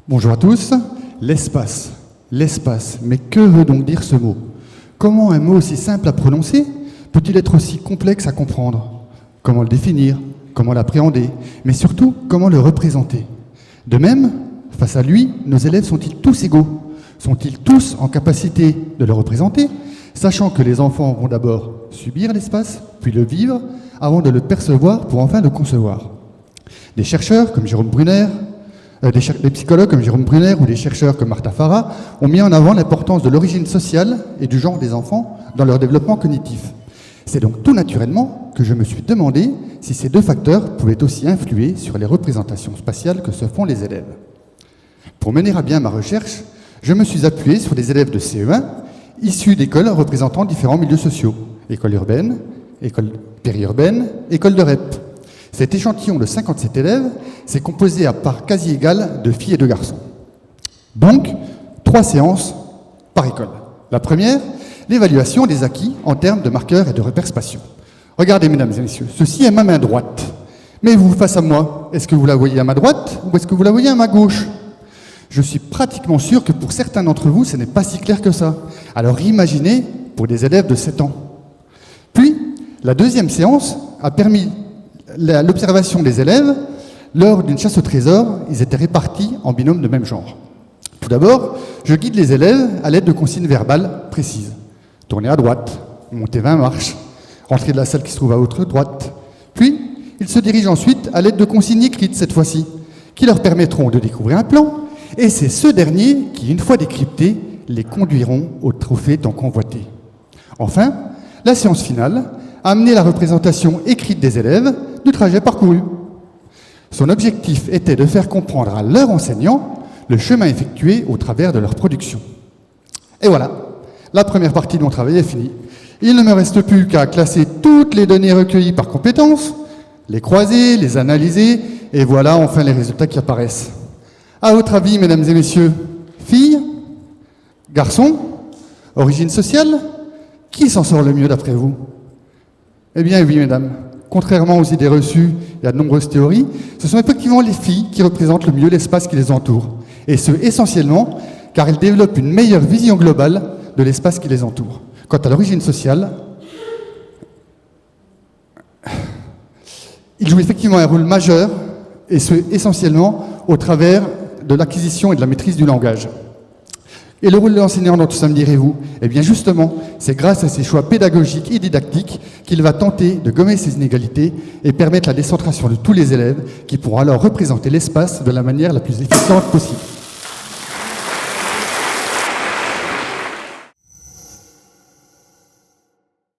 Bonjour à tous. L'espace. L'espace. Mais que veut donc dire ce mot? Comment un mot aussi simple à prononcer peut-il être aussi complexe à comprendre? Comment le définir? Comment l'appréhender? Mais surtout, comment le représenter? De même, face à lui, nos élèves sont-ils tous égaux? Sont-ils tous en capacité de le représenter, sachant que les enfants vont d'abord subir l'espace, puis le vivre, avant de le percevoir pour enfin le concevoir? Des chercheurs comme Jérôme Brunner, des psychologues comme Jérôme Brunner ou des chercheurs comme Martha Farah ont mis en avant l'importance de l'origine sociale et du genre des enfants dans leur développement cognitif. C'est donc tout naturellement que je me suis demandé si ces deux facteurs pouvaient aussi influer sur les représentations spatiales que se font les élèves. Pour mener à bien ma recherche, je me suis appuyé sur des élèves de CE1 issus d'écoles représentant différents milieux sociaux, école urbaine, école périurbaine, école de REP. Cet échantillon de 57 élèves s'est composé à part quasi égale de filles et de garçons. Donc, 3 séances par école. La première, l'évaluation des acquis en termes de marqueurs et de repères spatiaux. Regardez, mesdames et messieurs, ceci est ma main droite. Mais vous, face à moi, est-ce que vous la voyez à ma droite ou est-ce que vous la voyez à ma gauche? Je suis pratiquement sûr que pour certains d'entre vous, ce n'est pas si clair que ça. Alors imaginez pour des élèves de 7 ans. Puis, la deuxième séance a permis l'observation des élèves lors d'une chasse au trésor. Ils étaient répartis en binôme de même genre. Tout d'abord, je guide les élèves à l'aide de consignes verbales précises. Tournez à droite, montez 20 marches, rentrez de la salle qui se trouve à votre droite. Puis, ils se dirigent ensuite à l'aide de consignes écrites cette fois-ci, qui leur permettront de découvrir un plan, et c'est ce dernier qui, une fois décryptés, les conduiront au trophée tant convoité. Enfin, la séance finale a amené la représentation écrite des élèves du trajet parcouru. Son objectif était de faire comprendre à leurs enseignants le chemin effectué au travers de leur production. Et voilà, la première partie de mon travail est finie. Il ne me reste plus qu'à classer toutes les données recueillies par compétences, les croiser, les analyser, et voilà enfin les résultats qui apparaissent. À votre avis, mesdames et messieurs, filles, garçons, origine sociale, qui s'en sort le mieux d'après vous? Eh bien oui, mesdames, contrairement aux idées reçues et à de nombreuses théories, ce sont effectivement les filles qui représentent le mieux l'espace qui les entoure. Et ce, essentiellement, car elles développent une meilleure vision globale de l'espace qui les entoure. Quant à l'origine sociale, ils jouent effectivement un rôle majeur, et ce, essentiellement, au travers de l'acquisition et de la maîtrise du langage. Et le rôle de l'enseignant dans tout ça, me direz-vous? Eh bien justement, c'est grâce à ses choix pédagogiques et didactiques qu'il va tenter de gommer ces inégalités et permettre la décentration de tous les élèves qui pourront alors représenter l'espace de la manière la plus efficiente possible.